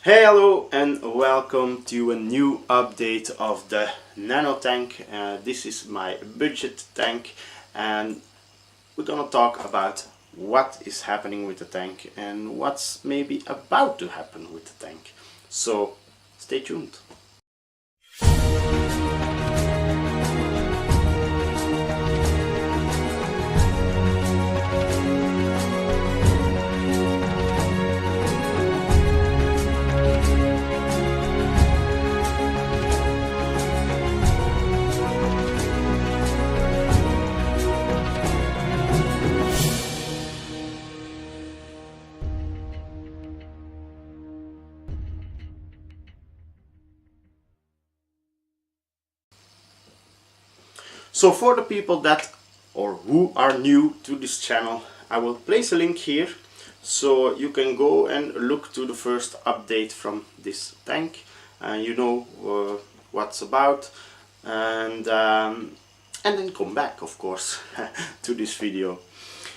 Hey, hello and welcome to a new update of the Nano tank. This is my budget tank and we're gonna talk about what is happening with the tank and what's maybe about to happen with the tank. So stay tuned. So for the people that or who are new to this channel, I will place a link here so you can go and look to the first update from this tank and you know what's about, and then come back of course to this video.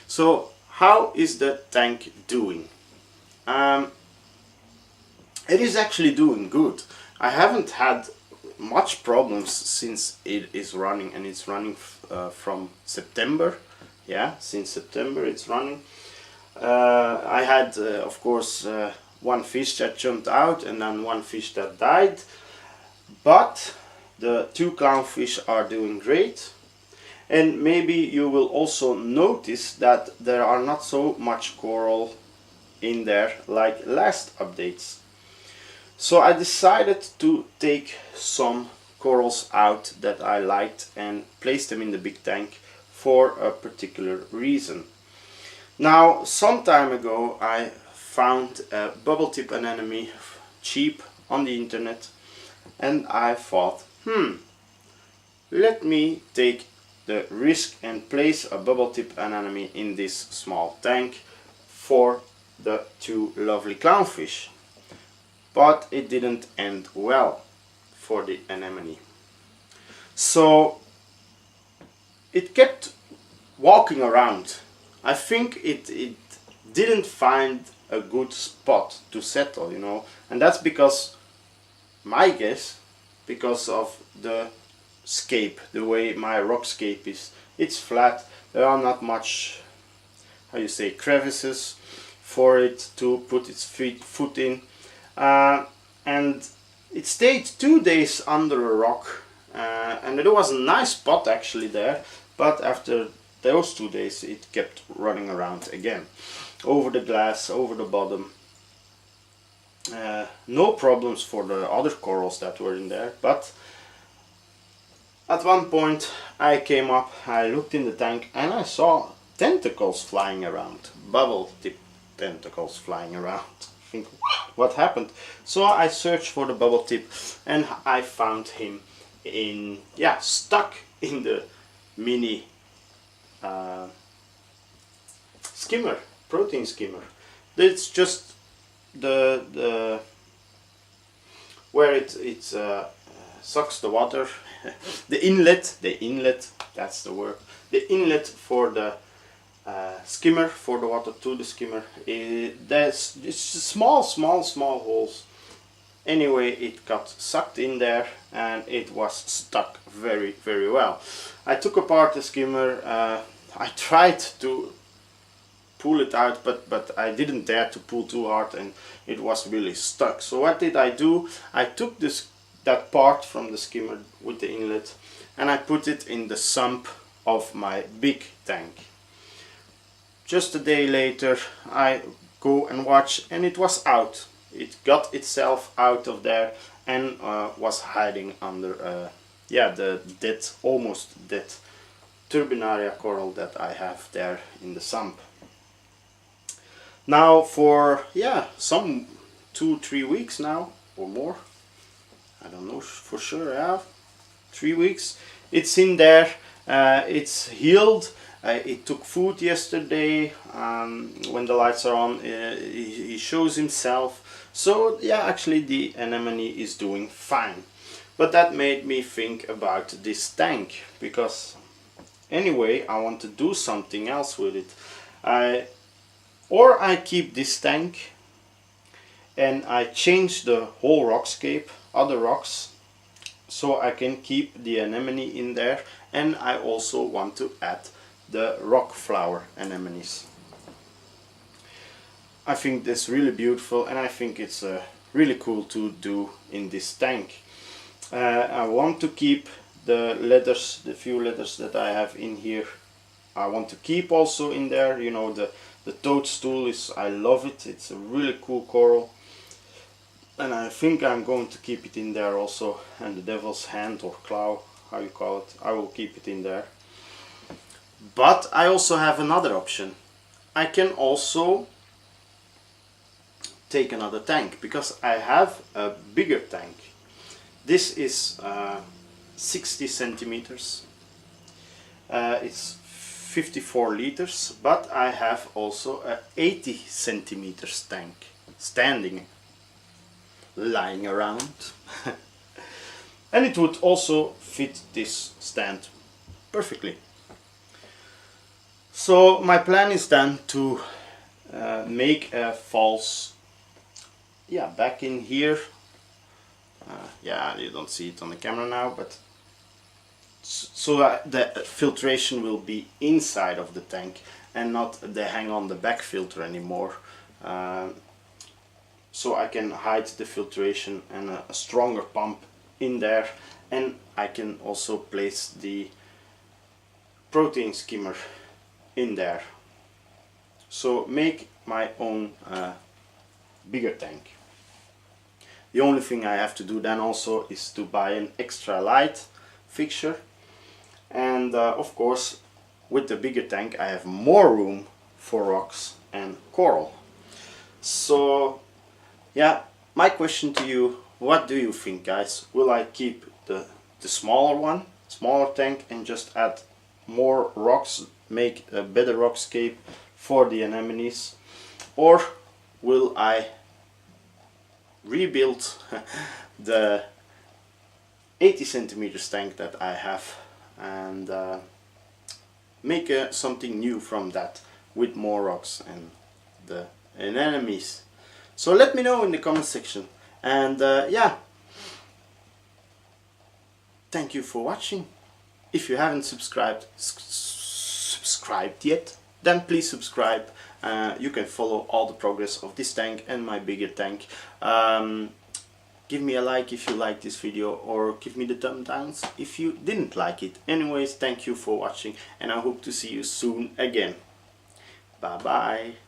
So how is the tank doing? It is actually doing good. I haven't had much problems since it is running, and it's running from September. Yeah, since September it's running. I had of course one fish that jumped out and then one fish that died, but the two clownfish are doing great. And maybe you will also notice that there are not so much coral in there like last updates. So I decided to take some corals out that I liked and place them in the big tank for a particular reason. Now, some time ago I found a bubble tip anemone cheap on the internet, and I thought, let me take the risk and place a bubble tip anemone in this small tank for the two lovely clownfish. But it didn't end well for the anemone. So it kept walking around. I think it didn't find a good spot to settle, you know, and that's because, my guess, because of the scape, the way my rock scape is. It's flat, there are not much, how you say, crevices for it to put its foot in. And it stayed 2 days under a rock, and there was a nice spot actually there, but after those 2 days it kept running around again, over the glass, over the bottom. No problems for the other corals that were in there, but at one point I came up, I looked in the tank and I saw tentacles flying around, bubble tip tentacles flying around. Think, what happened? So I searched for the bubble tip and I found him in, yeah, stuck in the mini skimmer, protein skimmer. It's just the where it sucks the water, the inlet, that's the word, the inlet for the skimmer, for the water to the skimmer. There's small holes. Anyway, it got sucked in there and it was stuck very well. I took apart the skimmer. I tried to pull it out, but I didn't dare to pull too hard and it was really stuck. So what did I do? I took that part from the skimmer with the inlet and I put it in the sump of my big tank. Just a day later I go and watch and it was out. It got itself out of there and was hiding under the dead, almost dead turbinaria coral that I have there in the sump. Now for some 2-3 weeks now or more, I don't know for sure, 3 weeks it's in there. It's healed. It took food yesterday. When the lights are on, he shows himself. So yeah, actually the anemone is doing fine. But that made me think about this tank, because anyway I want to do something else with it. Or I keep this tank and I changed the whole rockscape, other rocks, so I can keep the anemone in there, and I also want to add the rock flower anemones. I think that's really beautiful, and I think it's really cool to do in this tank. I want to keep the leathers, the few leathers that I have in here. I want to keep also in there, you know, the toadstool is, I love it, it's a really cool coral. And I think I'm going to keep it in there also, and the devil's hand or claw, how you call it, I will keep it in there. But I also have another option. I can also take another tank, because I have a bigger tank. This is 60 centimeters. It's 54 liters, but I have also a 80 centimeters tank standing, lying around. And it would also fit this stand perfectly. So my plan is then to make a false, yeah, back in here. Yeah, you don't see it on the camera now, but so that the filtration will be inside of the tank and not the hang on the back filter anymore. So I can hide the filtration and a stronger pump in there, and I can also place the protein skimmer in there. So make my own bigger tank. The only thing I have to do then also is to buy an extra light fixture, and of course with the bigger tank I have more room for rocks and coral. So yeah, my question to you, what do you think, guys? Will I keep the smaller one, smaller tank, and just add more rocks, make a better rockscape for the anemones, or will I rebuild the 80 centimeters tank that I have and make something new from that with more rocks and the anemones? So let me know in the comment section, and yeah, thank you for watching. If you haven't subscribed yet, then please subscribe. You can follow all the progress of this tank and my bigger tank. Give me a like if you like this video, or give me the thumb downs if you didn't like it. Anyways, thank you for watching, and I hope to see you soon again. Bye bye.